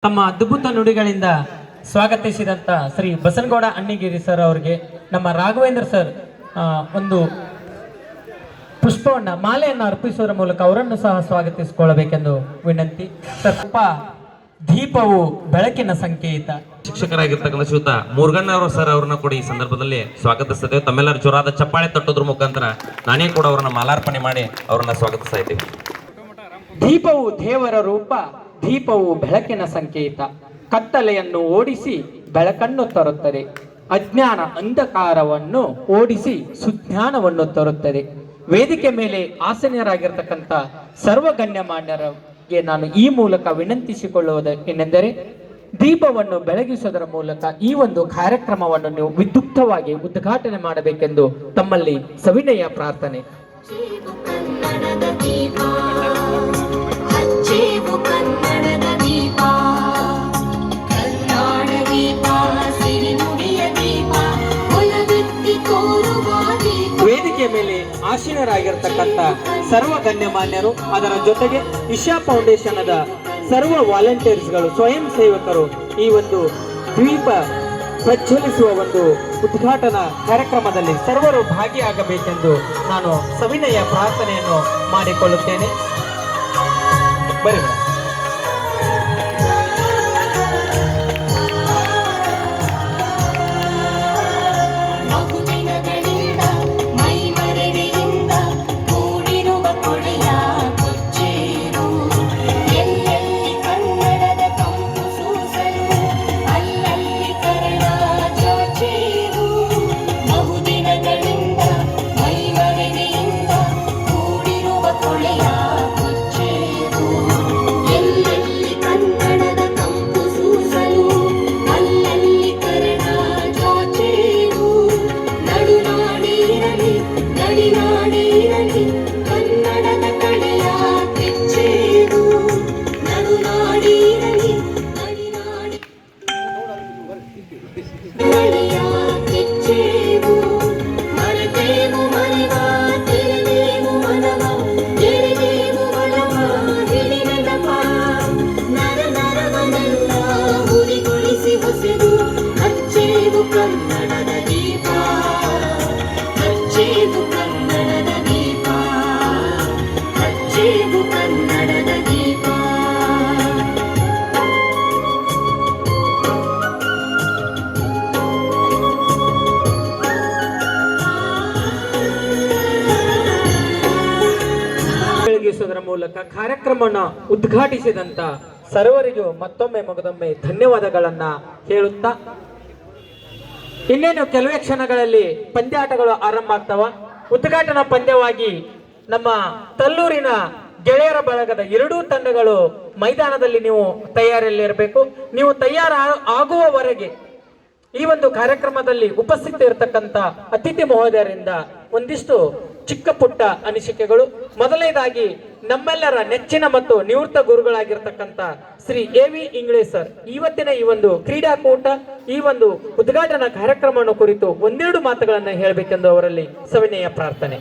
ತಮ್ಮ ಅದ್ಭುತ ನುಡಿಗಳಿಂದ ಸ್ವಾಗತಿಸಿದಂತ ಶ್ರೀ ಬಸನಗೌಡ ಅಣ್ಣಿಗಿರಿ ಸರ್ ಅವರಿಗೆ ನಮ್ಮ ರಾಘವೇಂದ್ರ ಸರ್ ಒಂದು ಪುಷ್ಪವನ್ನ ಮಾಲೆಯನ್ನು ಅರ್ಪಿಸುವ ಮೂಲಕ ಅವರನ್ನು ಸಹ ಸ್ವಾಗತಿಸಿಕೊಳ್ಳಬೇಕೆಂದು ವಿನಂತಿ. ಸ್ವಲ್ಪ ದೀಪವು ಬೆಳಕಿನ ಸಂಕೇತ. ಶಿಕ್ಷಕರಾಗಿರ್ತಕ್ಕಂಥ ಶ್ರೀಯುತ ಮುರುಗಣ್ಣ ಸರ್ ಅವ್ರನ್ನ ಕೂಡ ಈ ಸಂದರ್ಭದಲ್ಲಿ ಸ್ವಾಗತಿಸ್ತೇವೆ. ತಮ್ಮೆಲ್ಲರ ಜೋರಾದ ಚಪ್ಪಾಳೆ ತಟ್ಟೋದ್ರ ಮುಖಾಂತರ ನಾನೇ ಕೂಡ ಅವರನ್ನ ಮಾಲಾರ್ಪಣೆ ಮಾಡಿ ಅವರನ್ನ ಸ್ವಾಗತಿಸ್ತಾ ಇದ್ದೀವಿ. ದೀಪವು ದೇವರ ರೂಪ, ದೀಪವು ಬೆಳಕಿನ ಸಂಕೇತ. ಕತ್ತಲೆಯನ್ನು ಓಡಿಸಿ ಬೆಳಕನ್ನು ತರುತ್ತದೆ, ಅಜ್ಞಾನ ಅಂಧಕಾರವನ್ನು ಓಡಿಸಿ ಸುಜ್ಞಾನವನ್ನು ತರುತ್ತದೆ. ವೇದಿಕೆ ಮೇಲೆ ಆಸೀನರಾಗಿರ್ತಕ್ಕಂಥ ಸರ್ವಗಣ್ಯಮಾನ್ಯರಿಗೆ ನಾನು ಈ ಮೂಲಕ ವಿನಂತಿಸಿಕೊಳ್ಳುವುದೇನೆಂದರೆ, ದೀಪವನ್ನು ಬೆಳಗಿಸುವುದರ ಮೂಲಕ ಈ ಒಂದು ಕಾರ್ಯಕ್ರಮವನ್ನು ನೀವು ವಿದ್ಯುಕ್ತವಾಗಿ ಉದ್ಘಾಟನೆ ಮಾಡಬೇಕೆಂದು ತಮ್ಮಲ್ಲಿ ಸವಿನಯ ಪ್ರಾರ್ಥನೆ. ವೇದಿಕೆ ಮೇಲೆ ಆಸೀನರಾಗಿರ್ತಕ್ಕಂಥ ಸರ್ವ ಗಣ್ಯಮಾನ್ಯರು, ಅದರ ಜೊತೆಗೆ ಇಶಾ ಫೌಂಡೇಶನ್ ಸರ್ವ ವಾಲಂಟಿಯರ್ಸ್ಗಳು, ಸ್ವಯಂ ಸೇವಕರು ಈ ಒಂದು ದ್ವೀಪ ಪ್ರಜ್ವಲಿಸುವ ಒಂದು ಉದ್ಘಾಟನಾ ಕಾರ್ಯಕ್ರಮದಲ್ಲಿ ಸರ್ವರು ಭಾಗಿಯಾಗಬೇಕೆಂದು ನಾನು ಸವಿನಯ ಪ್ರಾರ್ಥನೆಯನ್ನು ಮಾಡಿಕೊಳ್ಳುತ್ತೇನೆ. ಬರೀ ಮೂಲಕ ಕಾರ್ಯಕ್ರಮವನ್ನು ಉದ್ಘಾಟಿಸಿದಂತ ಸರ್ವರಿಗೂ ಮತ್ತೊಮ್ಮೆ ಮಗದೊಮ್ಮೆ ಧನ್ಯವಾದಗಳನ್ನ ಹೇಳುತ್ತಾ, ಇನ್ನೇನು ಕೆಲವೇ ಕ್ಷಣಗಳಲ್ಲಿ ಪಂದ್ಯಾಟಗಳು ಆರಂಭ ಆಗ್ತಾವ. ಉದ್ಘಾಟನಾ ಪಂದ್ಯವಾಗಿ ನಮ್ಮ ತಲ್ಲೂರಿನ ಗೆಳೆಯರ ಬಳಗದ ಎರಡೂ ತಂಡಗಳು ಮೈದಾನದಲ್ಲಿ ನೀವು ತಯಾರಿಯಲ್ಲಿರಬೇಕು. ನೀವು ಆಗುವವರೆಗೆ ಈ ಒಂದು ಕಾರ್ಯಕ್ರಮದಲ್ಲಿ ಉಪಸ್ಥಿತ ಇರತಕ್ಕಂತ ಅತಿಥಿ ಮಹೋದಯರಿಂದ ಒಂದಿಷ್ಟು ಚಿಕ್ಕ ಪುಟ್ಟ ಅನಿಸಿಕೆಗಳು. ಮೊದಲನೇದಾಗಿ ನಮ್ಮೆಲ್ಲರ ನೆಚ್ಚಿನ ಮತ್ತು ನಿವೃತ್ತ ಗುರುಗಳಾಗಿರ್ತಕ್ಕಂಥ ಶ್ರೀ ಎ.ವಿ. ಇಂಗ್ಲೇಶ್ ಸರ್ ಇವತ್ತಿನ ಈ ಒಂದು ಕ್ರೀಡಾಕೂಟ, ಈ ಒಂದು ಉದ್ಘಾಟನಾ ಕಾರ್ಯಕ್ರಮವನ್ನು ಕುರಿತು ಒಂದೆರಡು ಮಾತುಗಳನ್ನು ಹೇಳಬೇಕೆಂದು ಅವರಲ್ಲಿ ಸವಿನಯ ಪ್ರಾರ್ಥನೆ.